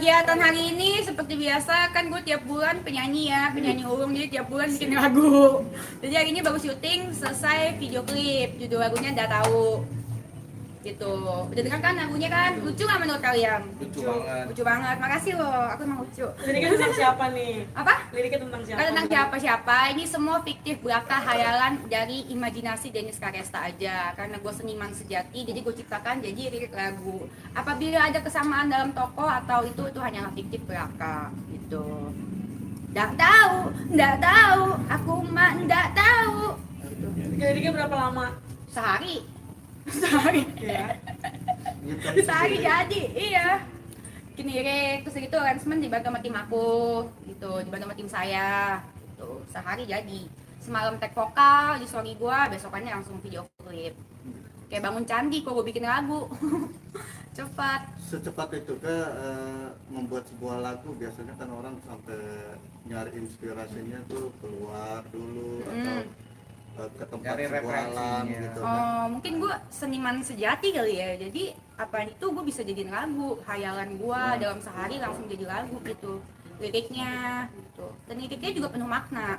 kegiatan hari ini seperti biasa kan gue tiap bulan penyanyi ya, penyanyi ulung, jadi tiap bulan bikin lagu. Jadi hari ini baru syuting, selesai video klip, judul lagunya Nggak Tahu gitu. Udah dengar kan lagunya kan? Lucu nggak menurut kalian? Lucu banget. Lucu banget, makasih loh, aku emang lucu. Liriknya tentang siapa nih? Apa? Liriknya tentang siapa? Nggak tentang siapa-siapa, ini semua fiktif belaka hayalan dari imajinasi Dennis Karesta aja. Karena gue seniman sejati, jadi gue ciptakan jadi lirik lagu. Apabila ada kesamaan dalam tokoh atau itu hanyalah fiktif belaka gitu. Nggak tahu, aku mah nggak tahu. Liriknya berapa lama? Sehari. Ya. Sehari jadi, iya. Bikin lirik, terus gitu arrangement dibantu sama tim aku gitu, dibantu sama tim saya gitu. Sehari jadi. Semalam tag vokal di story gua, besokannya langsung video klip. Kayak bangun candi kok gue bikin lagu. Cepat. Secepat itu membuat sebuah lagu biasanya kan orang sampai nyari inspirasinya tuh keluar dulu atau ke tempat sebuah alam gitu kan. Oh, mungkin gue seniman sejati kali ya. Jadi apa itu gue bisa jadiin lagu, hayalan gue dalam sehari langsung jadi lagu gitu. Liriknya gitu. Dan liriknya juga penuh makna.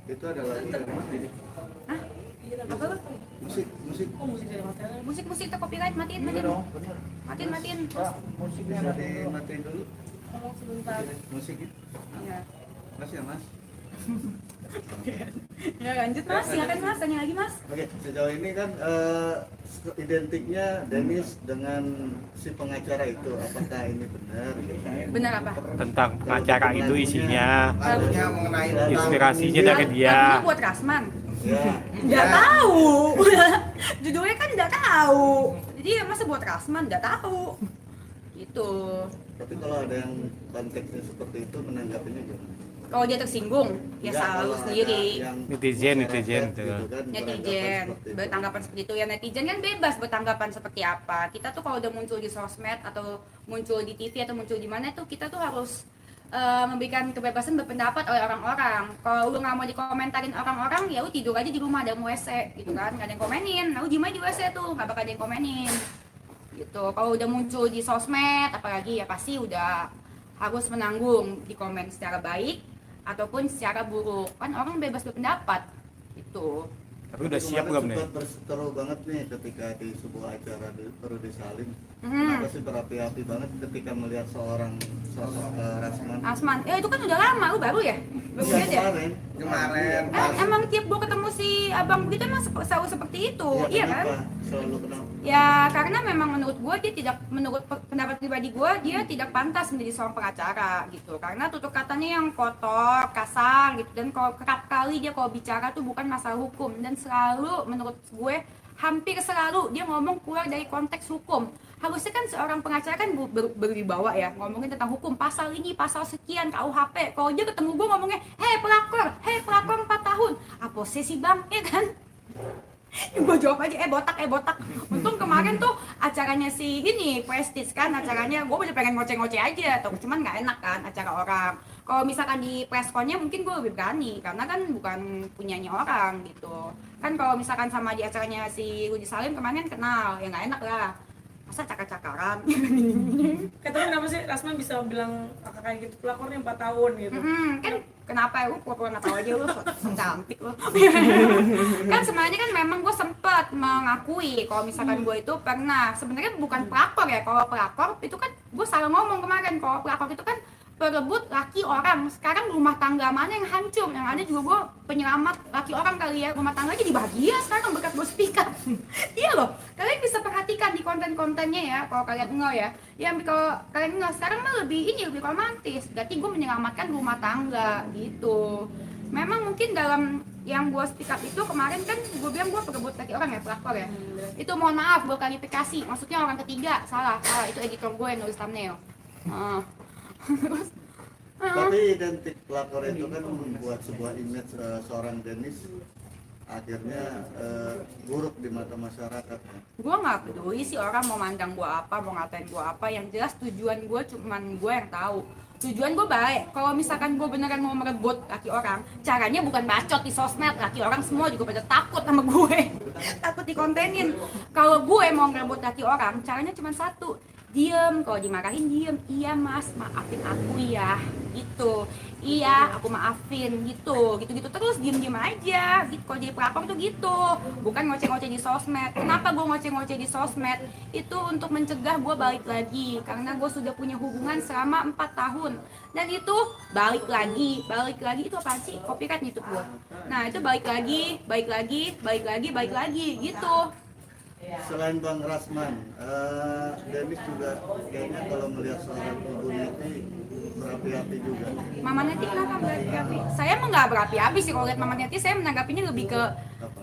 Itu adalah dari mana ini? Hah? Apa lu? Musik. Oh, musik dari material. Musik itu copyright, matiin. Matiin. Musiknya dimatiin dulu. Ngomong sebentar. Musik itu. Iya. Mas ya mas. Ya lanjut mas, silakan mas, tanya lagi mas. Oke, sejauh ini kan identiknya Dennis dengan si pengacara itu, apakah ini benar? Benar apa? Tentang pengacara itu isinya Lagunya mengenai inspirasinya dari dia. Lagunya buat Rasman. Ya. Nggak tahu. Judulnya kan nggak tahu. Jadi ya masa buat Rasman nggak tahu. Gitu. Tapi kalau ada yang konteksnya seperti itu menanggapinya gimana? Kalau dia tersinggung, ya Enggak, selalu kalau ada sendiri. yang Netizen masyarakat gitu. kan, Netizen beranggapan seperti itu. bertanggapan seperti itu ya, netizen kan bebas bertanggapan seperti apa. Kita tuh kalau udah muncul di sosmed atau muncul di TV atau muncul di mana tuh kita tuh harus memberikan kebebasan berpendapat oleh orang-orang. Kalau lu nggak mau dikomentarin orang-orang, ya lu tidur aja di rumah, ada WC gitu kan, nggak ada yang komenin. Nah, lu diem aja di WC tuh, nggak bakal ada yang komenin gitu. Kalau udah muncul di sosmed apalagi ya pasti udah harus menanggung di komen secara baik ataupun secara buruk. Kan orang bebas berpendapat gitu. Tapi udah siap Kemarin belum nih? sempat berseteru banget nih ketika di sebuah acara di Perudi Salim. Hmm. Kenapa sih berapi-api banget ketika melihat seorang sosok Rasman? Asman, ya itu kan udah lama, lu baru ya? Baru Iya, lihat ya? kemarin. Emang tiap gua ketemu si abang begitu emang selalu seperti itu, iya kan? kenapa? Selalu kenapa? Ya karena memang menurut gua dia tidak, menurut pendapat pribadi gua dia tidak pantas menjadi seorang pengacara gitu. Karena tutur katanya yang kotor, kasar gitu, dan kalau kerap kali dia kalau bicara tuh bukan masalah hukum, dan selalu menurut gue hampir selalu dia ngomong keluar dari konteks hukum. Harusnya kan seorang pengacara kan berwibawa ya, ngomongin tentang hukum, pasal ini, pasal sekian, KUHP. Kalau dia ketemu gue ngomongnya, hei pelakor 4 tahun. Apa sih bang, ya kan? Gue jawab aja, botak. Untung kemarin tuh acaranya si ini, Prestige kan, acaranya gue bener pengen ngoceh-ngoceh aja, tuh cuman nggak enak kan acara orang. Kalau misalkan di pressconnya mungkin gue lebih berani, karena kan bukan punyanya orang gitu. Kan kalau misalkan sama di acaranya si Rudi Salim kemarin kenal, ya nggak enak lah. Masa cakar-cakaran. Katanya kenapa sih Rasman bisa bilang kayak gitu, pelakornya 4 tahun gitu. Kan kenapa lu pura-pura nggak tahu aja lu so cantik lu. Kan sebenarnya kan memang gue sempat mengakui kalau misalkan gue itu pernah sebenarnya bukan pelakor ya. Kalau pelakor itu kan gue salah ngomong kemarin, kalau pelakor itu kan perebut laki orang. Sekarang rumah tangga mana yang hancur, yang ada juga gue penyelamat laki orang kali ya. Rumah tangga jadi bahagia sekarang berkat gue speak up. Iya loh, kalian bisa perhatikan di konten-kontennya ya. Kalau kalian enggak ya, kalau kalian enggak sekarang mah lebih romantis. Berarti gue menyelamatkan rumah tangga gitu. Memang mungkin dalam yang gue speak up itu kemarin kan gue bilang gue perebut laki orang ya, pelakor ya. Itu mohon maaf gue klarifikasi, maksudnya orang ketiga, salah itu editor gue yang nulis thumbnail. Tapi identik pelakor itu kan membuat sebuah image seorang Dennis akhirnya buruk di mata masyarakat. Gue nggak peduli sih orang mau mandang gue apa, mau ngatain gue apa. Yang jelas tujuan gue cuman gue yang tahu. Tujuan gue baik. Kalau misalkan gue beneran mau merebut laki orang, caranya bukan bacot di sosmed. Laki orang semua juga pada takut sama gue. Takut dikontenin. Kalau gue mau merebut laki orang, caranya cuma satu. diem, kalau dimarahin diem, iya mas maafin aku ya, gitu, iya aku maafin, gitu terus diem aja, gitu. Kalau jadi pelakor tuh gitu, bukan ngoceh-ngoceh di sosmed. Kenapa gue ngoceh-ngoceh di sosmed? Itu untuk mencegah gue balik lagi, karena gue sudah punya hubungan selama 4 tahun, dan itu balik lagi itu apa sih? Copyright YouTube gue. Nah itu balik lagi, gitu. Selain Bang Rasman, Dennis juga kayaknya kalau melihat seorang Ibu Neti berapi-api juga. Mama Neti kenapa berapi-api? Saya emang nggak berapi-api sih, kalau lihat Mama Neti saya menanggapinya lebih ke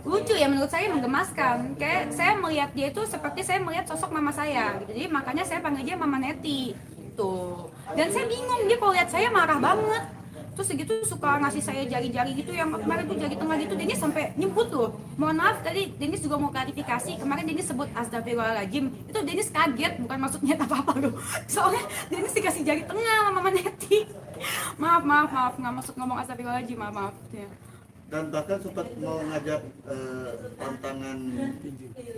lucu ya, menurut saya menggemaskan. Kayak saya melihat dia itu seperti saya melihat sosok mama saya gitu. Jadi makanya saya panggil dia Mama Neti tuh. Dan saya bingung, dia kalau lihat saya marah banget. Terus segitu suka ngasih saya jari-jari gitu, yang kemarin tuh jari tengah gitu, Dennis sampai nyebut loh. Mohon maaf, tadi Dennis juga mau klarifikasi, kemarin Dennis sebut astagfirullahaladzim, itu Dennis kaget, bukan maksudnya apa-apa loh. Soalnya Dennis dikasih jari tengah sama Mama Neti. Maaf, nggak maksud ngomong astagfirullahaladzim, maaf. Ya. Dan bahkan sempat mau ngajak tantangan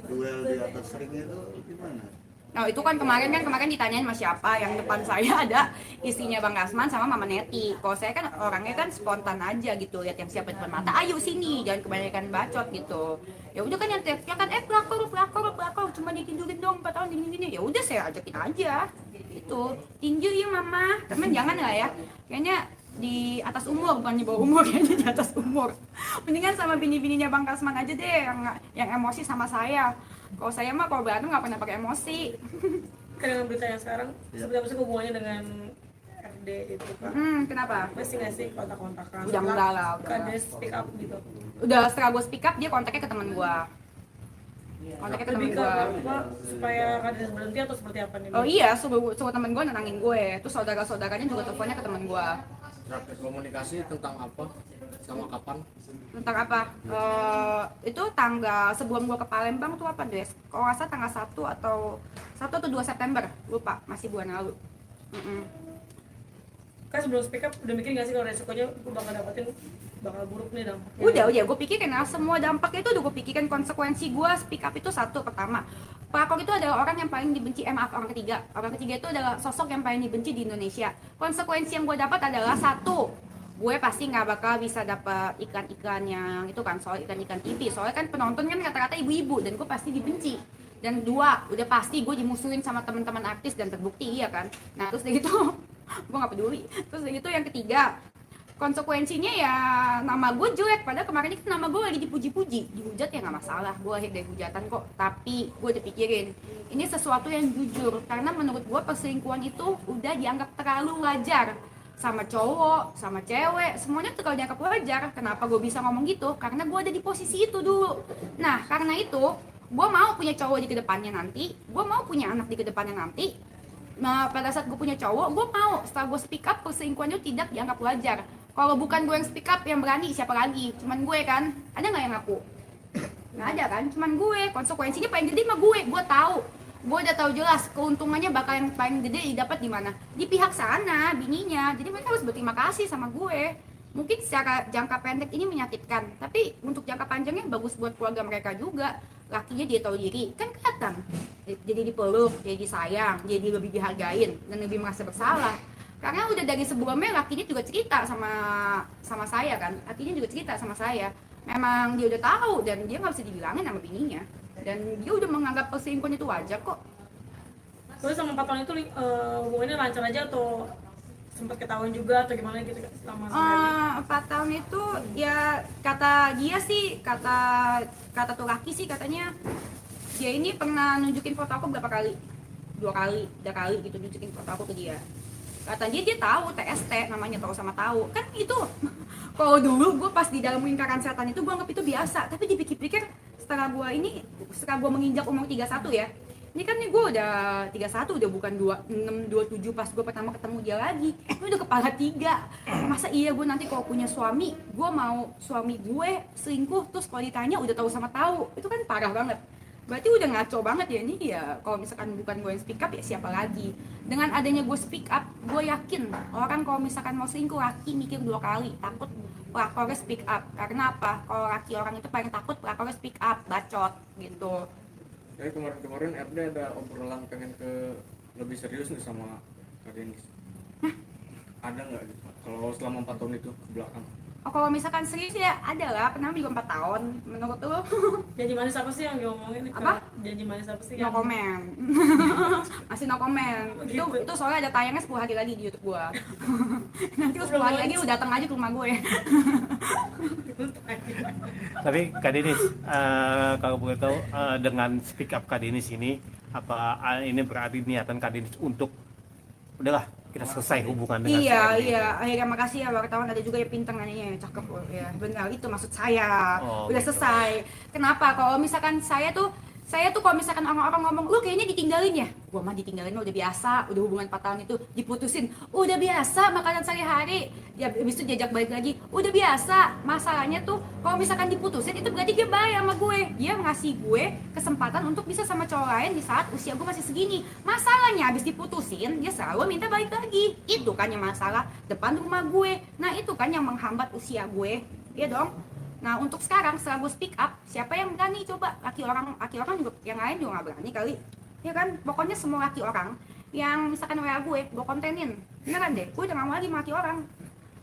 duel di atas ring itu gimana? Nah itu kan kemarin ditanyain sama siapa, yang depan saya ada istrinya Bang Rasman sama Mama Neti. Kalau saya kan orangnya kan spontan aja gitu, lihat yang siapa depan mata, ayo sini, jangan kebanyakan bacot gitu. Ya udah kan yang teriaknya kan pelakor cuma ditidurin dong 4 tahun gini. Ya udah saya ajakin aja gitu. Tinju ya mama, temen jangan lah ya. Kayaknya di atas umur, bukan di bawah umur, kayaknya di atas umur. Mendingan sama bini-bininya Bang Rasman aja deh yang emosi sama saya. Kalau saya mah kalau berantem nggak pernah pakai emosi. Kan dengan berita yang sekarang, seperti apa sih hubungannya dengan RD itu Pak? Kenapa? Masih nggak sih kontak-kontakan? Udah enggak lah, udah. Kan dia speak up gitu. Udah setelah gue speak up, dia kontaknya ke teman gue. Kontaknya ke temen Lebih ke gue. apa? Supaya Kades berhenti atau seperti apa nih? Oh iya, suruh temen gue nenangin gue. Terus saudara-saudaranya juga teleponnya ke temen gue. Terakhir komunikasi tentang apa? Sama kapan? Tentang apa? Itu tanggal sebelum gue ke Palembang tuh apa deh? Kalau nggak salah tanggal 1 atau 2 September, lupa, masih bulan lalu. Kan sebelum speak up udah mikir nggak sih kalau resikonya gue bakal buruk nih dampaknya? Udah, gue pikirin lah semua dampaknya itu udah gue pikirin. Konsekuensi gue speak up itu satu, pertama, pelakor itu adalah orang yang paling dibenci, orang ketiga itu adalah sosok yang paling dibenci di Indonesia. Konsekuensi yang gue dapat adalah satu, gue pasti nggak bakal bisa dapat iklan-iklan yang itu kan, soal iklan-iklan TV, soalnya kan penonton kan rata-rata ibu-ibu dan gue pasti dibenci. Dan dua, udah pasti gue dimusuhin sama teman-teman artis dan terbukti iya kan. Nah terus dari gitu gue nggak peduli. Terus dari itu yang ketiga, konsekuensinya ya nama gue jelek. Padahal kemarin itu nama gue lagi dipuji-puji, dihujat ya nggak masalah, gue lahir dari hujatan kok. Tapi gue udah pikirin ini sesuatu yang jujur, karena menurut gue perselingkuhan itu udah dianggap terlalu wajar sama cowok, sama cewek, semuanya tuh kalau dianggap wajar. Kenapa gue bisa ngomong gitu? Karena gue ada di posisi itu dulu. Nah karena itu gue mau punya cowok di kedepannya nanti, gue mau punya anak di kedepannya nanti. Nah pada saat gue punya cowok, gue mau setelah gue speak up perselingkuhan itu tidak dianggap wajar. Kalau bukan gue yang speak up, yang berani siapa lagi? Cuman gue kan, ada nggak yang ngaku? Nggak ada kan, cuman gue. Konsekuensinya paling gede mah gue tahu. Gue udah tahu jelas keuntungannya bakal yang paling gede didapat di mana? Di pihak sana, bininya. Jadi mereka harus berterima kasih sama gue. Mungkin secara jangka pendek ini menyakitkan, tapi untuk jangka panjangnya bagus buat keluarga mereka juga. Lakinya dia tahu diri, kan kelihatan. Jadi dipeluk, jadi disayang, jadi lebih dihargain, dan lebih merasa bersalah. Karena udah dari sebelumnya lakinya juga cerita sama saya kan, lakinya juga cerita sama saya. Memang dia udah tahu dan dia nggak bisa dibilangin sama bininya. Dan dia udah menganggap perselingkuhan itu wajar kok. Terus sama 4 tahun itu hubungannya lancar aja atau sempat ketahuan juga atau gimana gitu selama 4 tahun itu ya kata dia sih, kata tuh laki sih katanya dia ini pernah nunjukin foto aku berapa kali, 2 kali, 3 kali gitu nunjukin foto aku ke dia. Katanya dia tahu TST namanya, tahu sama tahu kan itu. Kalau dulu gue pas di dalam lingkaran setan itu gue anggap itu biasa, tapi dipikir-pikir setelah gue menginjak umur 31 ya. Ini kan nih gue udah 31, udah bukan 26, 27 pas gue pertama ketemu dia lagi. Gue udah kepala 3. Masa iya gue nanti kalau punya suami, gue mau suami gue selingkuh terus kalau ditanya udah tahu sama tahu. Itu kan parah banget. Berarti udah ngaco banget ya ini ya. Kalau misalkan bukan gue yang speak up ya siapa lagi. Dengan adanya gue speak up, gue yakin orang kalau misalkan mau selingkuh laki mikir 2 kali, takut pelakornya speak up. Karena apa? Kalau laki orang itu paling takut pelakornya speak up, bacot gitu. Jadi kemarin RD ada obrolan pengen ke lebih serius nih sama Kak Denis? Ada nggak gitu? Kalau selama 4 tahun itu ke belakang? Oh, kalau misalkan serius ya ada lah, pernah juga 4 tahun. Menurut lu? Janji manis apa sih yang diomongin? Apa? Janji manis apa sih? No comment. Masih no comment. Gitu. Itu soalnya ada tayangnya 10 hari lagi di YouTube gua. Nanti lu 10 hari lagi lu datang aja ke rumah gue. Tapi Kak Denis, kalau boleh tahu dengan speak up Kak Denis ini, apa ini berarti niatan Kak Denis untuk udahlah kita selesai hubungan dengan Iya, si RD? iya. Akhirnya makasih ya wartawan, ada juga yang pintar nanyanya, cakep loh. Ya, benar itu maksud saya. Oh, Udah gitu. selesai. Kenapa? Kalau misalkan saya tuh kalau misalkan orang-orang ngomong, lu kayaknya ditinggalin ya? Gua mah ditinggalin mah udah biasa, udah hubungan 4 tahun itu diputusin, udah biasa makanan sehari-hari, ya habis itu diajak balik lagi, udah biasa. Masalahnya tuh kalau misalkan diputusin itu berarti dia baik sama gue, dia ngasih gue kesempatan untuk bisa sama cowok lain di saat usia gue masih segini. Masalahnya habis diputusin dia selalu minta balik lagi, itu kan yang masalah depan rumah gue. Nah itu kan yang menghambat usia gue, iya dong. Nah untuk sekarang setelah gue speak up, siapa yang berani coba? Laki orang juga, yang lain juga gak berani kali, ya kan? Pokoknya semua laki orang yang misalkan WA gue kontenin, beneran deh, gue udah gak mau lagi sama laki orang.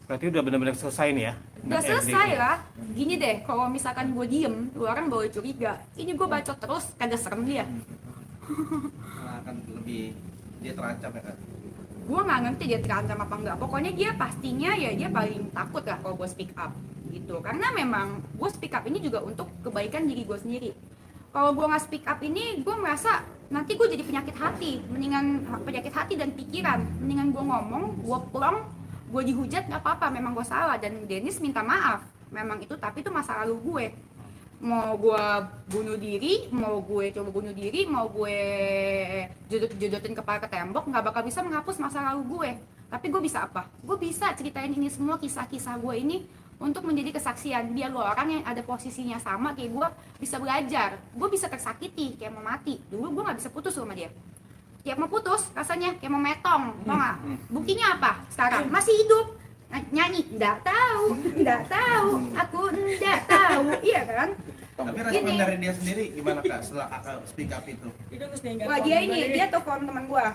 Berarti udah benar-benar selesai nih ya? Udah dengan selesai RD-nya? lah. Gini deh, kalau misalkan gue diem, lu orang boleh curiga, ini gue bacot terus, kagak serem dia. Nah, akan lebih dia terancam ya kan. Gue nggak ngerti dia terancam apa enggak, pokoknya dia pastinya ya dia paling takut lah kalau gue speak up gitu, karena memang gue speak up ini juga untuk kebaikan diri gue sendiri. Kalau gue nggak speak up ini, gue merasa nanti gue jadi penyakit hati, mendingan penyakit hati dan pikiran, mendingan gue ngomong, gue plong, gue dihujat nggak apa-apa, memang gue salah dan Denis minta maaf, memang itu, tapi itu masa lalu gue. Mau gue bunuh diri, mau gue coba bunuh diri, mau gue jodotin kepala ke tembok, nggak bakal bisa menghapus masa lalu gue. Tapi gue bisa apa? Gue bisa ceritain ini semua, kisah-kisah gue ini untuk menjadi kesaksian, biar lo orang yang ada posisinya sama kayak gue bisa belajar. Gue bisa tersakiti kayak mau mati, dulu gue nggak bisa putus sama dia, kayak mau putus rasanya kayak mau metong, tau nggak? Buktinya apa? Sekarang masih hidup, nyanyi nggak tahu, aku nggak tahu, iya kan? Tapi respon Gini. dari dia sendiri gimana kak setelah kakak speak up itu? Itu terus nih, Wah dia ini, dia telepon teman gue,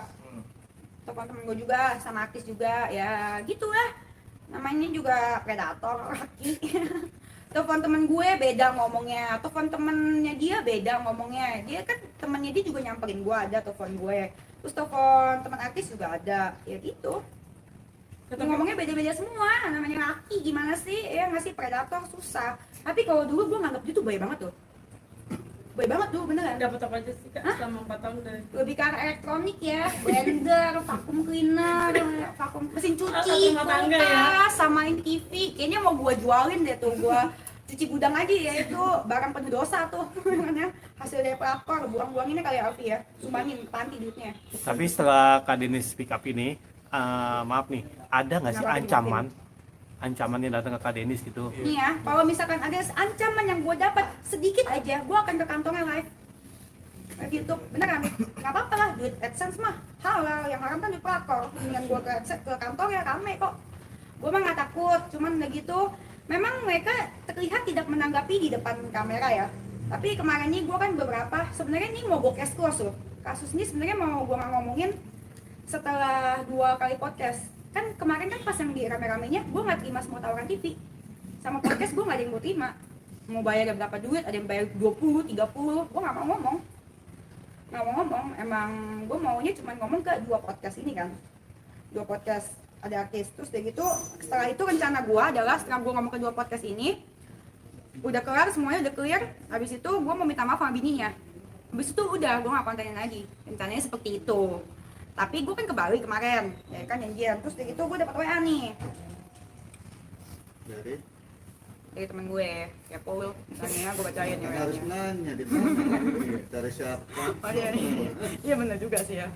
telepon teman gue juga, sama artis juga, ya gitulah. Namanya juga predator laki. Telepon temen gue beda ngomongnya, telepon temennya dia beda ngomongnya. Dia kan temennya dia juga nyamperin gue, ada telepon gue. Terus telepon teman artis juga ada, ya gitu. Ngomongnya beda-beda semua, namanya laki gimana sih? Ya nggak sih, predator susah. Tapi kalau dulu gue nganggap dia tuh baik banget tuh. Baik banget tuh, beneran. dapat apa aja sih kak selama 4 tahun dari Lebih ke arah elektronik ya, blender, vacuum cleaner, vacuum mesin cuci, Rumah tangga ya. kulkas, sama ini TV. Kayaknya mau gua jualin deh tuh, gua cuci gudang aja ya, itu barang penuh dosa tuh. Namanya hasil dari pelakor, buang-buanginnya kali ya Alfi ya, sumbangin ke panti duitnya. Tapi setelah Kak Denis speak up ini, maaf nih, ada nggak sih Kenapa ancaman yang datang ke Kak Denis gitu? Nih ya, kalau misalkan ada ancaman yang gua dapat sedikit aja, gua akan ke kantongnya live YouTube, beneran, nggak apa-apa lah, duit AdSense mah halal, yang haram kan duit pelakor. Dengan gua ke kantor ya rame kok. Gua mah nggak takut, cuman udah gitu, memang mereka terlihat tidak menanggapi di depan kamera ya. Tapi kemarin nih gua kan beberapa, sebenarnya nih mau gua case close loh. Kasus ini sebenarnya mau gua nggak ngomongin setelah 2 kali podcast. Kan kemarin kan pas yang di rame-ramenya, gua nggak terima semua tawaran TV. Sama podcast gua nggak ada yang gua terima. Mau bayar berapa duit, ada yang bayar 20, 30, gua nggak mau ngomong. Emang gue maunya cuma ngomong ke 2 podcast ini kan, 2 podcast ada artis. Terus udah gitu, setelah itu rencana gue adalah setelah gue ngomong ke 2 podcast ini udah kelar, semuanya udah clear, habis itu gue mau minta maaf sama bininya, habis itu udah gue gak kontenin lagi. Rencananya seperti itu, tapi gue kan ke Bali kemarin ya kan, janjian. Terus udah gitu gue dapat WA nih dari temen gue, ya Paul, misalnya gue bacain ya Kan harus WA-nya. nanya di mana dari siapa. Oh iya, iya bener juga sih ya.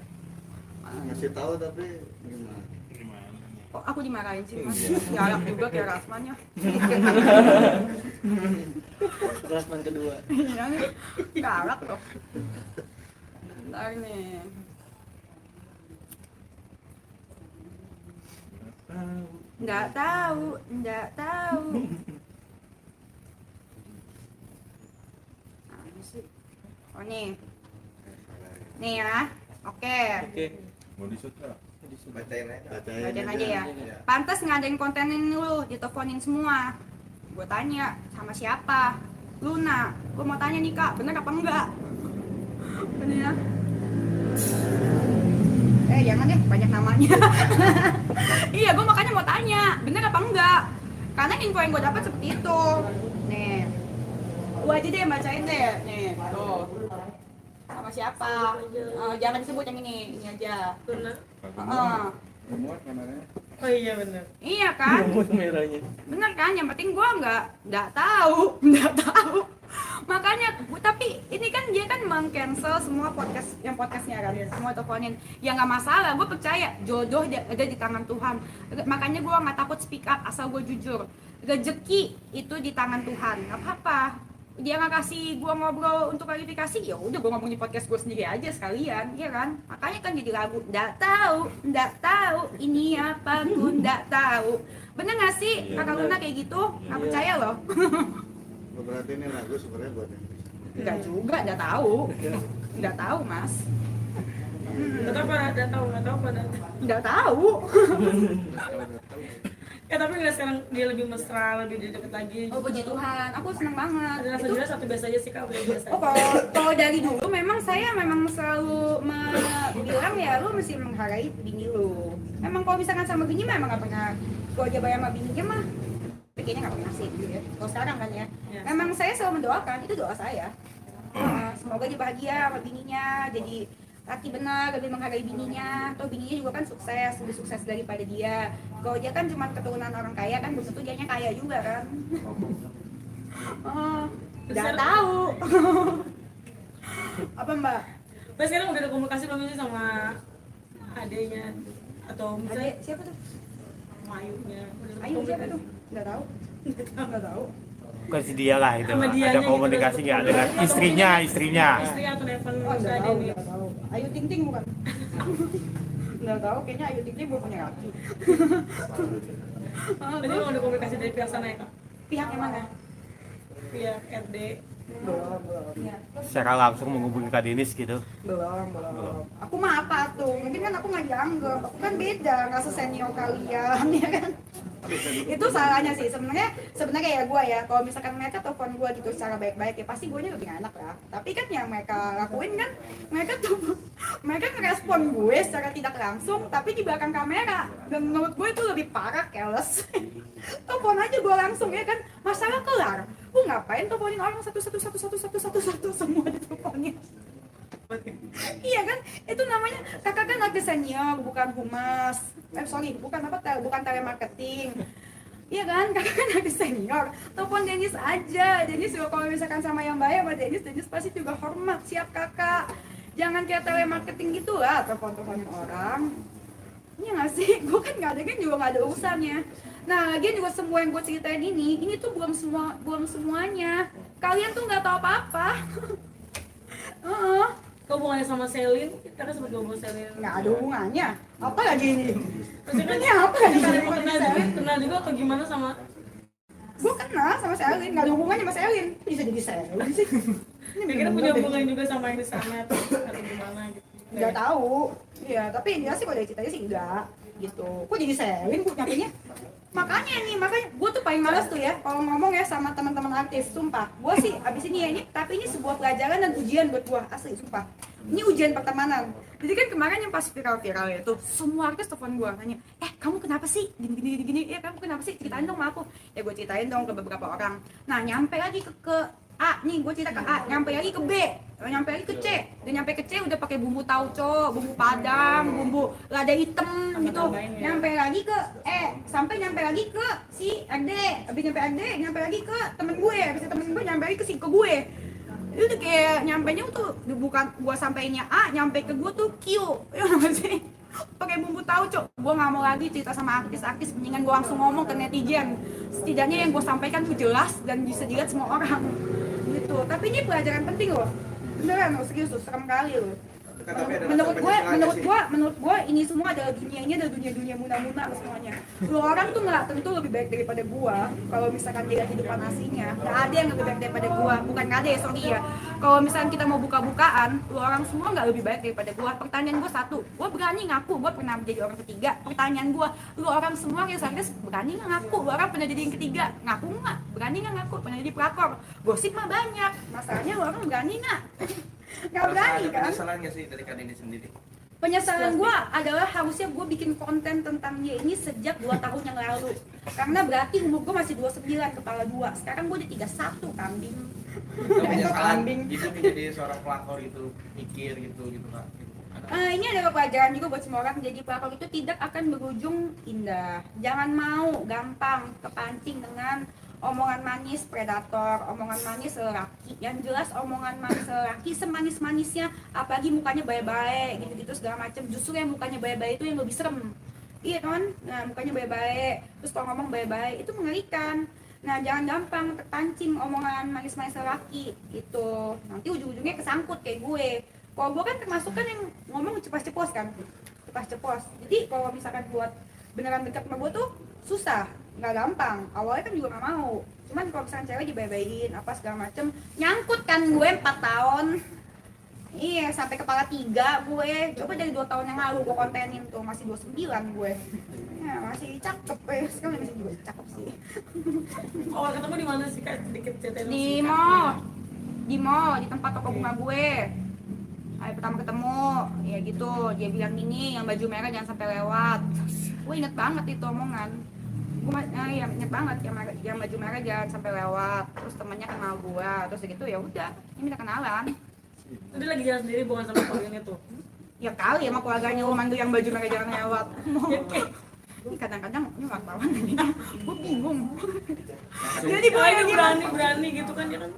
Ngasih tahu tapi gimana? Kok aku dimarahin sih mas? Galak juga kayak Rasman ya. Rasman kedua. Iya nih, galak loh. Bentar nih. Nggak tahu. Apa sih? Oh nih ya, oke. Mau disut nggak? Bacain aja. Bacain aja ya. Pantas ngadain kontenin lu, diteleponin semua. Gue tanya sama siapa? Luna. Gue mau tanya nih kak, bener apa enggak? Bener ya? Jangan deh, banyak namanya. Iya, gue makanya mau tanya, bener apa enggak? Karena info yang gue dapat seperti itu. Nih, gue aja deh bacain deh. Nih, tuh. Sama siapa? Jangan disebut yang ini aja. Bener. Muat namanya. Oh iya bener. Iya kan? merahnya. Bener kan? Yang penting gue nggak tahu. Makanya, tapi ini kan dia kan meng-cancel semua podcastnya kan, semua teleponin. Ya nggak masalah, gue percaya jodoh ada di tangan Tuhan. Makanya gue nggak takut speak up asal gue jujur. Rezeki itu di tangan Tuhan, nggak apa-apa. Dia nggak kasih gue ngobrol untuk klarifikasi, ya udah gue ngomongin podcast gue sendiri aja sekalian, ya kan? Makanya kan jadi lagu, nggak tahu, ini apa pun nggak tahu. Bener nggak sih kakak Luna kayak gitu? Nggak percaya loh. Berarti ini lagu sebenarnya buat Indonesia. Enggak juga, nggak tahu mas. Nggak tahu pada Nggak tahu. tapi nggak sekarang dia lebih mesra, lebih deket lagi. Oh puji Tuhan, aku seneng banget. Ada rasa Itu- jelas atau biasa aja sih kak, udah biasa. Oh kalau dari dulu memang saya selalu bilang ya lu mesti menghargai bini lu. Memang kalau misalkan sama bini memang nggak pernah gua aja bayar sama bininya mah. Kayaknya nggak pernah sih gitu ya. Kalau sekarang kan ya, Ya. memang saya selalu mendoakan, itu doa saya. Semoga dia bahagia sama bininya, jadi laki benar, lebih menghargai bininya. Atau bininya juga kan sukses, lebih sukses daripada dia. Kalau dia kan cuma keturunan orang kaya kan, belum tentu dianya kaya juga kan. Nggak tahu. Apa mbak? Tapi sekarang udah ada komunikasi belum sih sama adenya atau misalnya Adek siapa tuh? sama Ayunya? Udah ada Ayu siapa komunikasi? tuh? Nggak tahu. Nggak tahu. Bukan si dia lah itu. Sama dianya Ada gitu, komunikasi nggak ada dengan komunikasi. istrinya. Istri atau Neven Oh, udah nggak ada tahu, nih. nggak tahu. Ayu Ting Ting bukan? Nggak tahu, kayaknya Ayu Ting Ting belum punya laki. Berarti mau ada komunikasi dari pihak sana ya kak? Pihak yang mana? Pihak RD. Belum. Ya. Secara langsung menghubungi Kak Denis gitu. Belum. Aku mah apa tuh? Mungkin kan aku nggak dianggap. Aku kan beda, nggak sesenior kalian, ya kan? Itu salahnya sih sebenarnya ya gue ya, kalau misalkan mereka telepon gue gitu secara baik-baik ya pasti gue lebih enak lah. Tapi kan yang mereka lakuin kan mereka ngerespon gue secara tidak langsung tapi di belakang kamera, dan menurut gue itu lebih parah, keles. Telepon aja gue langsung ya kan, masalah kelar. Gue ngapain teleponin orang satu semua diteleponin. Iya kan, itu namanya kakak kan lagi senior, bukan humas. Bukan telemarketing. Iya kan, kakak kan lagi senior. Telepon Denis aja. Denis juga kalau misalkan sama yang bayar sama Denis pasti juga hormat. Siap kakak. Jangan kayak telemarketing gitu lah, teleponin orang. Iya nggak sih? Gue kan nggak ada kan juga nggak ada urusannya. Nah, lagian juga semua yang gue ceritain ini tuh belum semuanya. Kalian tuh nggak tahu apa-apa. Kau hubungannya sama Selin? Kita kan sempat ngobrol Selin. Nggak ada hubungannya. Apa lagi ini? Terus kan Ini apa lagi? kenal juga atau gimana sama? Gue kenal sama Selin, nggak ada hubungannya sama Selin. Bisa jadi Selin sih. Ini Kira-kira punya bener-bener hubungan juga sama yang di sana atau gimana gitu? nggak tahu. Iya, tapi yang jelas sih kalau dari ceritanya sih enggak gitu. Kok jadi Selin gue nyampenya? Makanya gue tuh paling males tuh ya kalau ngomong ya sama teman-teman artis, sumpah. Gue sih abis ini ya tapi ini sebuah pelajaran dan ujian buat gue, asli sumpah. Ini ujian pertemanan. Jadi kan kemarin yang pas viral itu semua artis telepon gue nanya, kamu kenapa sih gini, kamu kenapa sih, ceritain dong sama aku. Ya gue ceritain dong ke beberapa orang. Nah nyampe lagi ke A, nih gue cerita ke A, nyampe lagi ke B, nyampe lagi ke C, dan nyampe ke C udah pakai bumbu tauco, bumbu padang, bumbu lada hitam gitu, nyampe lagi ke E, sampai nyampe lagi ke si RD, habis nyampe RD, nyampe lagi ke temen gue, habis temen gue nyampe lagi ke gue. Itu udah kayak nyampenya tuh bukan gua sampainya A, nyampe ke gue tuh Q, ya nggak sih? Pakai bumbu tauco. Gue nggak mau lagi cerita sama artis-artis, mendingan gue langsung ngomong ke netizen. Setidaknya yang gue sampaikan tuh jelas dan bisa dilihat semua orang gitu. Tapi ini pelajaran penting loh, beneran loh, serius loh, serem kali loh. Kak, tapi ada menurut rasa gue penyesalan menurut gue ini semua adalah dunia muna-muna semuanya. Lu orang tuh nggak tentu lebih baik daripada gue kalau misalkan dia kehidupan aslinya. Nggak ada yang lebih baik daripada gue, bukan nggak ada ya, sorry ya. Kalau misalkan kita mau buka-bukaan, lu orang semua nggak lebih baik daripada gue. Pertanyaan gue satu, gue berani ngaku gue pernah menjadi orang ketiga. Pertanyaan gue, lu orang semua yang serius berani nggak ngaku lu orang pernah jadi yang ketiga? Ngaku nggak? Berani nggak ngaku pernah jadi pelakor? Gosip mah banyak, masalahnya lu orang berani nggak? Nggak Rasa berani ada kan? penyesalan nggak sih dari Kak Denis sendiri? Penyesalan gue adalah harusnya gue bikin konten tentang dia ini sejak 2 tahun yang lalu. Karena berarti umur gue masih 29, kepala 2. Sekarang gue udah 31, kambing. Penyesalan Kambing. gitu menjadi seorang pelakor gitu, mikir gitu Kak. Ada. Ini adalah pelajaran juga buat semua orang. Jadi pelakor itu tidak akan berujung indah. Jangan mau gampang kepancing dengan omongan manis predator, omongan manis lelaki. Yang jelas omongan manis lelaki semanis-manisnya, apalagi mukanya baik-baik gitu-gitu segala macam. Justru yang mukanya baik-baik itu yang lebih serem. Iya kan? Nah, mukanya baik-baik, terus kalau ngomong baik-baik itu mengerikan. Nah, jangan gampang terpancing omongan manis-manis lelaki gitu. Nanti ujung-ujungnya kesangkut kayak gue. Kalau gue kan termasuk kan yang ngomong ceplos-ceplos kan, ceplos-ceplos. Jadi kalau misalkan buat beneran dekat sama gue tuh susah, nggak gampang. Awalnya kan juga nggak mau. Cuman kalau misalkan cewek dibaik-baikin apa segala macem, nyangkut kan gue 4 tahun. Iya, sampai kepala 3 gue. Coba dari 2 tahun yang lalu gue kontenin tuh masih 29 gue. Ya, masih cakep sekarang masih juga cakep sih. Awal ketemu di mana sih Kak? Sedikit ceritain Di mall, di tempat toko bunga gue. Hari pertama ketemu, ya gitu, dia bilang gini, yang baju merah jangan sampai lewat. Gue inget banget itu omongan. Ya inget banget, yang baju merah jangan sampai lewat. Terus temennya kenal gue, terus gitu ya udah, ini minta kenalan. Tadi lagi jalan sendiri bukan sama keluarganya tuh. Ya kali sama keluarganya lu mandu yang baju merah jangan lewat. Ini kadang-kadang ini wartawan gue bingung. Jadi gue ini berani gitu kan dia kan.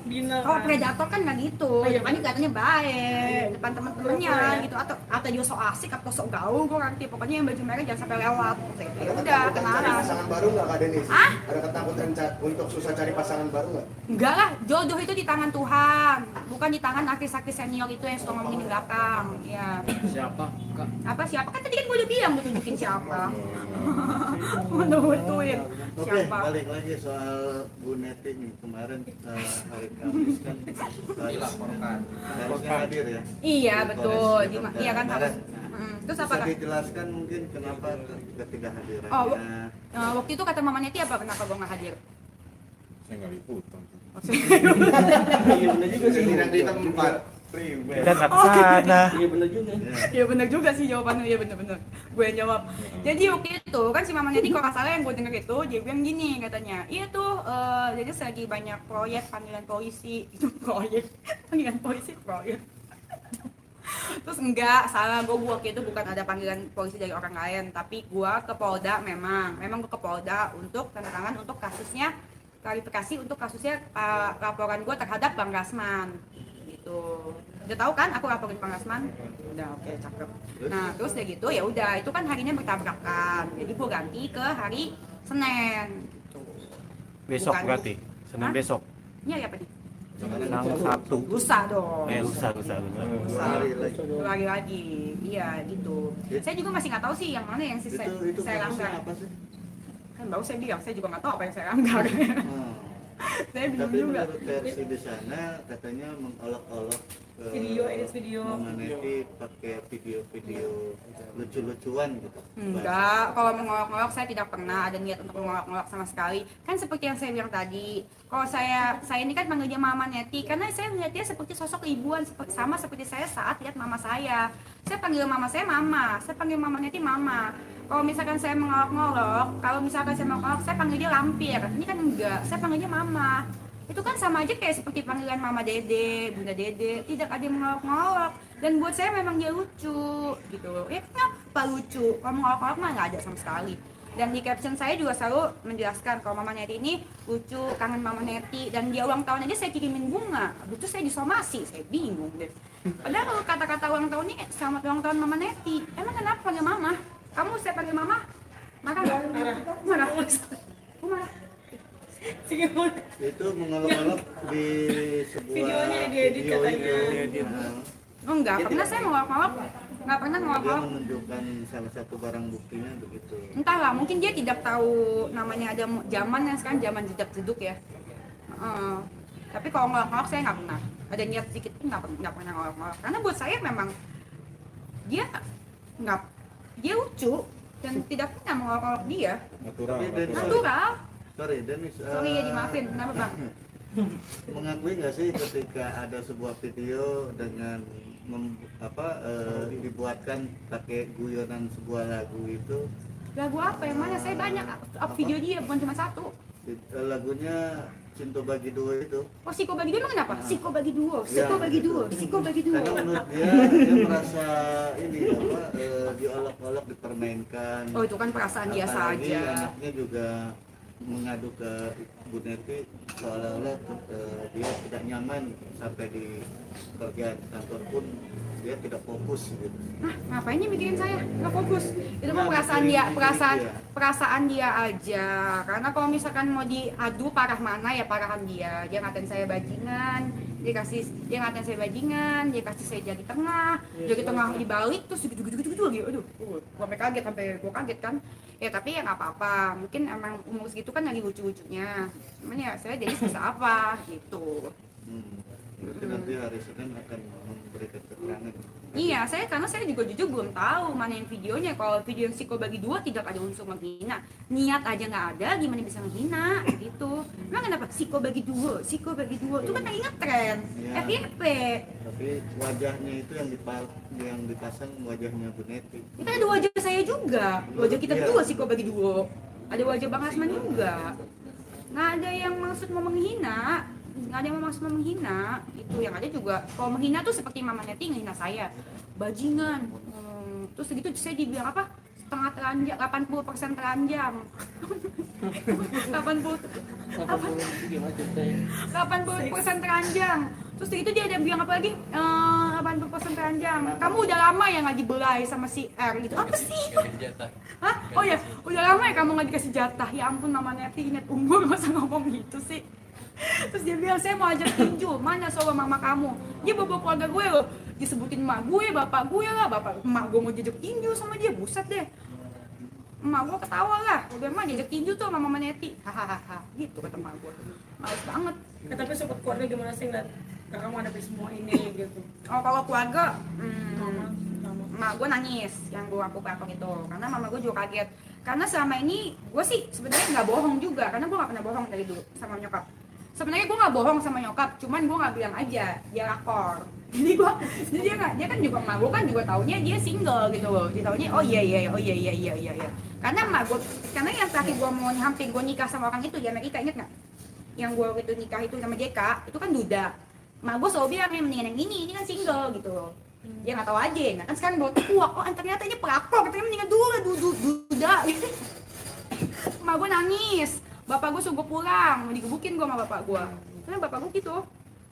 Bina Oh, kan. predator kan nggak gitu. Oh, iya. Depannya kelihatannya baik, depan teman-temannya gitu, atau dia sok asik atau sok gaul, gue ngerti. Pokoknya yang baju merah jangan sampai lewat. Ya udah, kenalan. Pasangan baru nggak Kak Denis? Hah? Ada ketakutan untuk susah cari pasangan baru nggak? Enggak lah, jodoh itu di tangan Tuhan, bukan di tangan artis-artis senior itu yang suka ngomongin di belakang. Ya. Siapa Kak? Apa siapa? Kan tadi kan gue udah bilang gue tunjukin siapa. Mana betuin Oke, siapa? balik lagi soal Bu Neti nih. Kemarin hari Kamis kan Dilaporkan. harusnya hadir ya. Iya betul, Polres iya kan harus. Kemarin. Terus Bisa apa kak? dijelaskan mungkin kenapa ketidakhadirannya? Oh, waktu itu kata Mama Neti apa kenapa gue nggak hadir? Saya nggak liputan. Iya benar juga sih. Tidak di tempat. Dan ke sana. Iya benar juga. Ya. Ya benar juga sih jawabannya, ya benar-benar gue yang jawab. Jadi waktu itu kan si Mama Neti kalau nggak salah yang gue denger itu dia bilang gini katanya, iya tuh jadi lagi banyak proyek panggilan polisi itu proyek panggilan polisi proyek. Terus enggak, salah gue waktu itu bukan ada panggilan polisi dari orang lain, tapi gue ke Polda memang gue ke Polda untuk tanda tangan untuk kasusnya, klarifikasi untuk kasusnya laporan gue terhadap Bang Rasman gitu. Udah tahu kan aku laporin Bang Rasman? Udah, oke, cakep. Nah terus udah gitu ya udah, itu kan harinya bertabrakan, jadi gue ganti ke hari Senin gitu. Besok Bukan. berarti. Senin Hah? besok. Ini hari apa nih? Sabtu. Lusa dong. Lusa. Hari lagi. Dua hari lagi, iya gitu. Saya juga masih nggak tahu sih yang mana yang Itu saya kasusnya langgar. apa sih? Kan baru saya bilang, saya juga nggak tahu apa yang saya langgar. Hmm. Saya bingung Tapi juga. menurut versi di sana katanya mengolok-olok Edit video. Mama Neti pakai video-video lucu-lucuan gitu. Enggak, kalau mengolok-ngolok saya tidak pernah ada niat untuk mengolok-ngolok sama sekali. Kan seperti yang saya bilang tadi, kalau saya ini kan panggilnya Mama Neti karena saya melihat dia seperti sosok ibuan sama seperti saya saat lihat mama saya. Saya panggil mama saya Mama, saya panggil Mama Neti Mama. Kalau misalkan saya mengolok-ngolok, saya panggil dia lampir. Ini kan enggak, saya panggilnya Mama. Itu kan sama aja kayak seperti panggilan Mama Dede, Bunda Dede, tidak ada yang mengolok-ngolok. Dan buat saya memang dia lucu gitu. Ya kenapa lucu? Kalau mengolok-ngolok mah nggak ada sama sekali. Dan di caption saya juga selalu menjelaskan kalau Mama Neti ini lucu, kangen Mama Neti. Dan dia ulang tahun aja saya kirimin bunga. Habis itu saya disomasi, saya bingung deh. Padahal kalau kata-kata ulang tahun ini selamat ulang tahun Mama Neti. Emang kenapa panggil Mama? Kamu saya panggil Mama? Marah nggak? Marah. Aku marah. Itu mengolok-olok di sebuah Videonya diedit video katanya. itu. Nah, Oh, enggak Dia pernah tidak saya ngolok-ngolok, nggak pernah Dia ngolok-ngolok. menunjukkan salah satu barang buktinya begitu. Entahlah, mungkin dia tidak tahu namanya ada zaman yang sekarang zaman jedak-jeduk ya. Heeh. Tapi kalau ngolok-ngolok saya nggak pernah. Ada niat sedikit pun nggak pernah ngolok-ngolok. Karena buat saya memang dia nggak dia lucu dan tidak pernah mengolok-ngolok dia. Natural. Tapi Dennis, Natural. sorry Dennis, Sorry ya dimaafin, kenapa bang? mengakui nggak sih ketika ada sebuah video dengan dibuatkan pakai guyonan sebuah lagu itu, Lagu apa yang mana? Saya banyak up video dia, bukan cuma satu. lagunya Cinta Bagi Dua itu. Oh, Siko bagi dua emang kenapa? Siko bagi dua, Siko bagi dua, Siko bagi dua. Karena menurut dia merasa ini diolok-olok, dipermainkan. Oh, itu kan perasaan dia Apalagi saja. anaknya juga mengadu ke Bu Neti seolah-olah dia tidak nyaman sampai di kerja di kantor pun dia tidak fokus gitu. Hah, ngapain dia mikirin saya? Nggak fokus. Itu mah Nah, perasaan dia, iya. perasaan dia aja. Karena kalau misalkan mau diadu parah mana ya parahan dia. Dia ngatain saya bajingan, dia ngatain saya bajingan, dia kasih saya jari tengah dibalik terus gitu lagi. Aduh, gua sampai kaget, gua kaget kan. Ya tapi ya nggak apa-apa. Mungkin emang umur segitu kan lagi lucu-lucunya. Cuman ya saya jadi bisa apa gitu. Berarti nanti hari Senin akan memberikan keterangan. Iya, karena saya juga jujur belum tahu mana yang videonya. Kalau video yang Siko bagi dua tidak ada unsur menghina, niat aja nggak ada, gimana bisa menghina gitu. Emang kenapa Siko bagi dua itu kan lagi ngetren, Iya. FYP. Tapi wajahnya itu yang dipasang wajahnya Bu Neti. Itu ada wajah saya juga, wajah kita Iya. berdua Siko bagi dua. Ada wajah Bang Asman juga. Nggak ada yang maksud mau menghina, itu yang ada juga kalau menghina tuh seperti Mama Neti menghina saya bajingan. Terus segitu saya dibilang apa setengah telanjang, 80% telanjang. 80% teranjang. Terus segitu dia ada bilang apa lagi? 80% teranjang. Kamu udah lama ya nggak dibelai sama si R gitu. Apa sih? Hah? Oh ya, udah lama ya kamu nggak dikasih jatah. Ya ampun Mama Neti ingat umur masa ngomong gitu sih. Terus dia bilang saya mau ajak tinju, mana solo mama kamu? Dia bawa keluarga gue loh, disebutin emak gue, bapak gue lah, emak gue mau jajak tinju sama dia, buset deh. Emak gue ketawa lah, udah mah diajak tinju tuh sama Mama Neti, hahaha, gitu kata emak gue. Males banget. Tapi support keluarga gimana sih ngeliat kakak menghadapi semua ini gitu? Oh kalau keluarga, Mama. emak gue nangis yang gue aku itu, karena mama gue juga kaget. Karena selama ini gue sih sebenarnya nggak bohong juga, karena gue nggak pernah bohong dari dulu sama nyokap. Sebenarnya gue nggak bohong sama nyokap, cuman gue nggak bilang aja dia rakor. Jadi dia kan juga emak gue kan juga taunya dia single gitu loh. Dia taunya oh iya. Karena emak gue, karena yang terakhir gue mau hampir gue nikah sama orang itu di Amerika, inget nggak? Yang gue itu nikah itu sama JK, itu kan duda. Emak gue selalu bilang mendingan yang ini kan single gitu loh. Dia nggak tahu aja, nah kan sekarang bawa kuak, oh ternyata ini pelakor, katanya mendingan duda. Emak gue nangis. Bapak gue suruh pulang, mau digebukin gue sama bapak gue. Karena bapak gue gitu,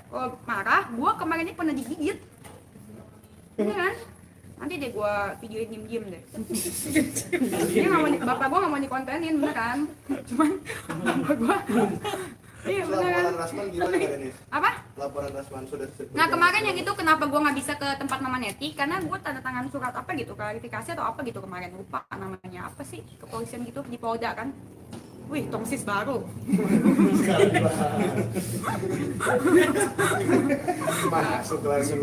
kalau marah, gue kemarin ini pernah digigit. Iya kan? Nanti deh gue videoin diem-diem deh. Dia nggak mau, bapak gue nggak mau dikontenin, bener kan? Cuman bapak gue, iya bener kan? Laporan Rasman gimana Kak Denis? Apa? Laporan Rasman sudah Nah kemarin yang itu kenapa gue nggak bisa ke tempat Mama Neti? Karena gue tanda tangan surat apa gitu, klarifikasi atau apa gitu kemarin, lupa namanya apa sih, kepolisian gitu di Polda kan. Wih, tongsis baru. masuk lagi.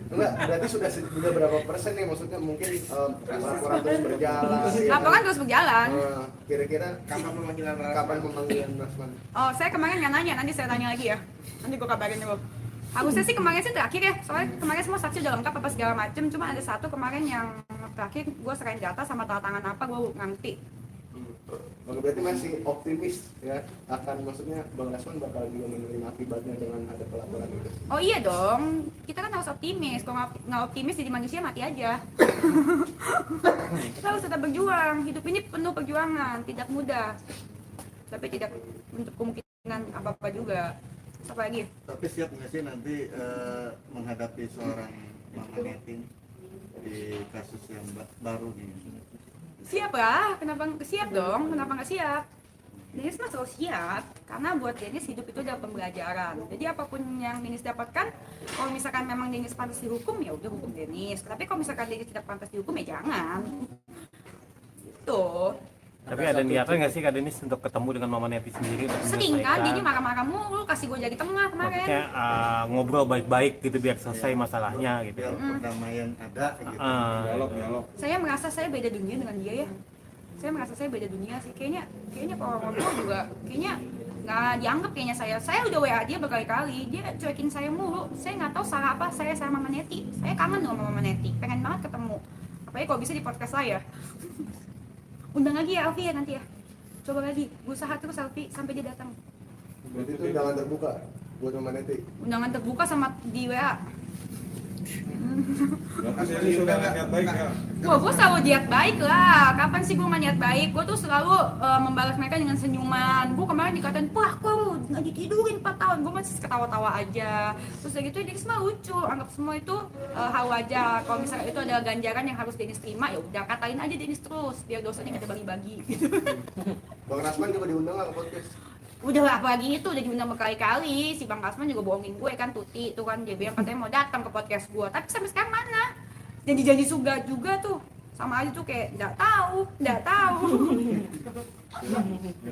Enggak, berarti sudah berapa persen nih maksudnya mungkin laporan terus berjalan. Laporan terus berjalan. Kira-kira Kapan pemanggilan Rasman? kapan pemanggilan Rasman? Oh, saya kemarin nggak nanya, nanti saya tanya lagi ya. Nanti gue kabarin dulu. Harusnya sih kemarin sih terakhir ya, soalnya kemarin semua saksi udah lengkap apa segala macem. Cuma ada satu kemarin yang terakhir gue serahin data sama tanda tangan apa gue ngerti. Bang berarti masih optimis ya akan maksudnya Bang Rasman bakal juga menerima akibatnya dengan ada pelaporan itu. Oh iya dong, kita kan harus optimis. Kalau nggak optimis jadi manusia mati aja. Kita harus tetap berjuang. Hidup ini penuh perjuangan, tidak mudah. Tapi tidak untuk kemungkinan apa-apa juga. Apa lagi? Tapi siap nggak sih nanti menghadapi seorang Mama Neti di kasus yang baru nih? Siap lah, kenapa siap dong? Kenapa nggak siap? Dennis mah selalu siap, karena buat Dennis hidup itu adalah pembelajaran. Jadi apapun yang Dennis dapatkan, kalau misalkan memang Dennis pantas dihukum, ya udah hukum Dennis. Tapi kalau misalkan Dennis tidak pantas dihukum, ya jangan. Gitu. Tapi ada niatan nggak sih Kak Denis untuk ketemu dengan Mama Neti sendiri untuk Sering kan, menyelesaikan? jadi marah-marah mulu, kasih gue jadi tengah kemarin. Maksudnya ngobrol baik-baik gitu biar selesai masalahnya gitu. biar perdamaian ada gitu. Dialog. Saya merasa saya beda dunia dengan dia ya. Saya merasa saya beda dunia sih. Kayaknya kalau ngobrol juga kayaknya nggak dianggap kayaknya saya. Saya udah WA dia berkali-kali, dia cuekin saya mulu. Saya nggak tahu salah apa saya sama Mama Neti. Saya kangen sama Mama Neti, pengen banget ketemu. Apalagi kalau bisa di podcast saya. Undang lagi ya Alfi ya nanti ya. Coba lagi, berusaha terus Alfi sampai dia datang. Berarti itu undangan terbuka buat Mama Neti. Undangan terbuka sama di WA. Jadi sudah niat baik ya. Wah, gue selalu niat baik lah. Kapan sih gue gak niat baik? Gue tuh selalu membalas mereka dengan senyuman. Gue kemarin dikatain, wah kok lu gak ditidurin 4 tahun. Gue masih ketawa-tawa aja. Terus udah gitu Dennis mah lucu. Anggap semua itu hal wajar. Kalau misalnya itu adalah ganjaran yang harus Dennis terima, ya udah katain aja Dennis terus. Biar dosanya kita bagi-bagi. Gitu. Bang Rasman juga diundang nggak ke podcast? Udah lah, apalagi itu udah diundang berkali-kali. Si Bang Kasman juga bohongin gue kan, Tuti itu kan, dia bilang katanya mau datang ke podcast gue, tapi sampai sekarang mana? Janji-janji juga tuh sama aja tuh kayak nggak tahu.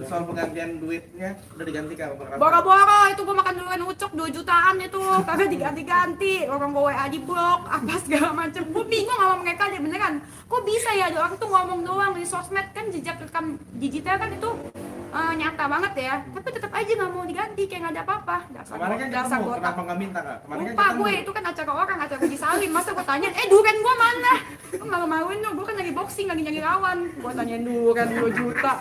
Soal penggantian duitnya udah diganti kan Bang Rasman? Boro-boro itu gue makan duluan ucok 2 jutaan itu kagak diganti-ganti, orang gue WA di blok apa segala macem. Gue bingung sama mereka deh beneran, kok bisa ya ada orang tuh ngomong doang di sosmed kan, jejak rekam digital kan itu nyata banget ya, tapi tetap aja nggak mau diganti kayak nggak ada apa-apa. Kemarin kan ketemu, kenapa nggak minta Kak? Kemarin kan Lupa ketemu. gue, itu kan acara orang, acara disalin. Masa gue tanyain, duren gue mana? Gue malu-maluin dong, gue kan lagi boxing, lagi nyari lawan. Gue tanyain duren 2 juta.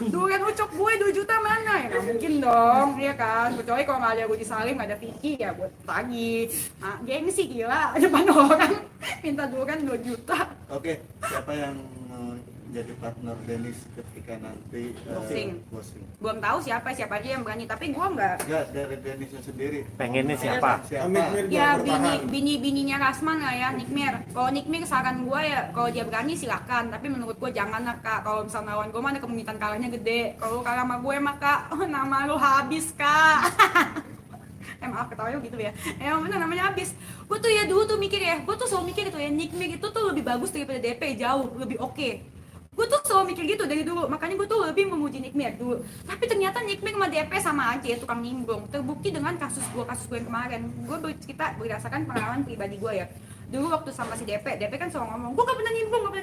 Duren ucok gue 2 juta mana? Ya nggak mungkin dong, iya kan? Kecuali kalau nggak ada gue disalin, nggak ada Vicky, ya buat tagih. Nah, gengsi gila, depan orang minta duren 2 juta. Oke, siapa yang mau jadi partner Dennis ketika nanti Boxing. boxing? Belum tahu siapa aja yang berani, tapi gue nggak. Enggak, dari Dennisnya sendiri. Pengennya siapa? Siapa? Ya bininya Rasman lah ya, Nikmir. Kalau Nikmir saran gue ya, kalau dia berani silakan. Tapi menurut gue jangan lah Kak. Kalau misalnya lawan gue mana kemungkinan kalahnya gede. Kalau kalah sama gue mah Kak, nama lu habis Kak. Maaf ketawanya gitu ya. Emang bener namanya habis. Gue tuh ya dulu tuh mikir ya, gue tuh selalu mikir gitu ya, Nikmir itu tuh lebih bagus daripada DP, jauh lebih oke. Gue tuh selalu mikir gitu dari dulu, makanya gue tuh lebih memuji Nikmir dulu. Tapi ternyata Nikmir sama DP sama aja ya, tukang nimbrung. Terbukti dengan kasus gue yang kemarin. Gue bercerita berdasarkan pengalaman pribadi gue ya. Dulu waktu sama si DP kan selalu ngomong, gue gak pernah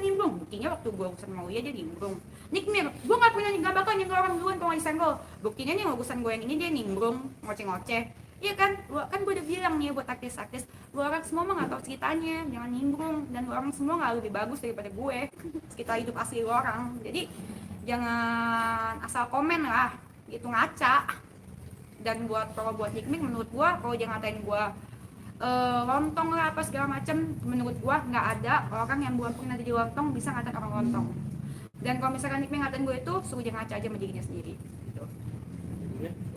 nimbrung. Buktinya waktu gue urusan mau dia nimbrung. Nikmir, gue gak bakal nyenggol orang duluan kalau disenggol. Buktinya nih urusan gue yang ini dia nimbrung, ngoceh-ngoceh. Iya kan, gue udah bilang nih buat artis-artis, lu orang semua mah gak tau ceritanya, jangan nimbrung, dan lu orang semua gak lebih bagus daripada gue, sekitar hidup asli lu orang. Jadi jangan asal komen lah, gitu ngaca. Dan kalau buat Nikmir, menurut gue, kalau dia ngatain gue lontong lah apa segala macem, menurut gue nggak ada orang yang belum pernah jadi lontong bisa ngatain orang lontong. Dan kalau misalkan Nikmir ngatain gue itu, suruh dia ngaca aja sama dirinya sendiri.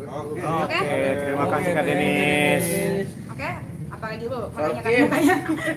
Oke, terima kasih Kak Denis. Oke, apa lagi dulu? Makanya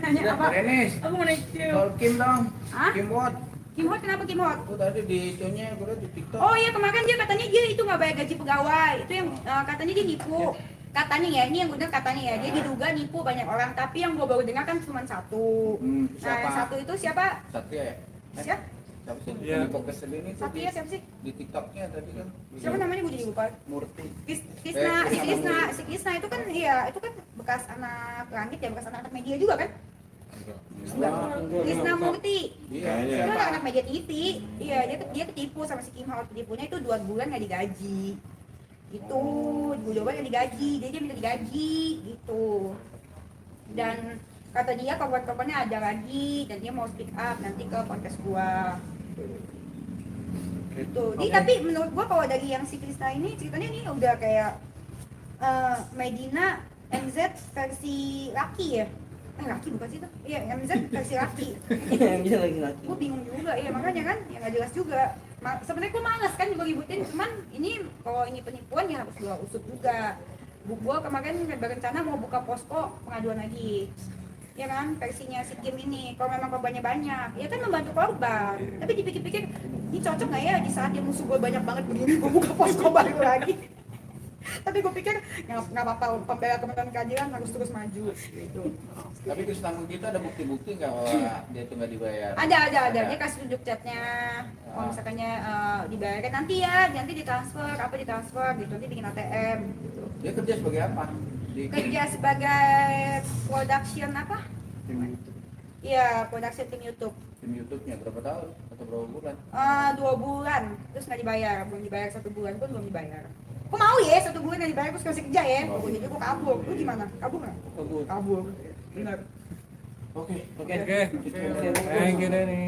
nanya apa? Dennis, Aku mau naik soal Kim dong. Hah? Kim Wot. Kim Hot, kenapa Kim Hot? Aku tadi di itunya, gue liat di TikTok. Oh iya, kemarin dia katanya dia itu nggak bayar gaji pegawai. Itu yang katanya dia nipu. Katanya ya, ini yang benar katanya ya, dia diduga nipu banyak orang. Tapi yang gue baru dengar kan cuma satu. Nah, Siapa? yang satu itu siapa? Satria ya? Siapa? Siapa sih? Iya. Di podcast ini tuh Satria siapa sih? di TikToknya tadi kan. Siapa namanya gue jadi lupa. Murti. Si Krisna itu kan iya, itu kan bekas anak langit ya, bekas anak media juga kan? Krisna Murti. Iya, Itu siapa? anak media TV. Iya, dia ketipu sama si Kim Hot. Ketipunya itu 2 bulan nggak digaji. Gitu, 2 bulan nggak digaji. Jadi dia minta digaji gitu. Dan kata dia kawan-kawannya ada lagi dan dia mau speak up nanti ke podcast gua. Gitu. Jadi tapi menurut gua kalau dari yang si Krisna ini ceritanya ini udah kayak Medina MZ versi laki ya. Laki bukan sih itu? Iya, MZ versi laki. Yang bisa lagi laki. Gue bingung juga ya, makanya kan ya nggak jelas juga. Sebenarnya gue malas kan gue ributin, cuman ini kalau ini penipuan ya harus gue usut juga. Gue kemarin berencana mau buka posko pengaduan lagi, ya kan, versinya si Kim ini. Kalau memang korbannya banyak, ya kan membantu korban. Tapi dipikir-pikir ini cocok nggak ya di saat dia musuh gue banyak banget begini gue buka posko baru lagi. Tapi gue pikir nggak apa-apa, pembela kementerian keadilan harus terus maju gitu. Tapi Gus Tanggung kita ada bukti-bukti nggak bahwa dia itu nggak dibayar? Ada. Dia kasih tunjuk chatnya. Kalau misalkannya dibayarkan nanti ditransfer gitu, nanti bikin ATM gitu. Dia kerja sebagai apa? Kerja sebagai production apa? Iya, production tim YouTube. Tim YouTube-nya berapa tahun atau berapa bulan? 2 bulan, terus nggak dibayar, belum dibayar 1 bulan pun belum dibayar. Kok mau ya 1 bulan nggak dibayar, terus kasih kerja ya? Gue jadi gue kabur. Lu gimana? Kabur nggak? Kabur. Benar. Oke. Oke. Thank you, Denny.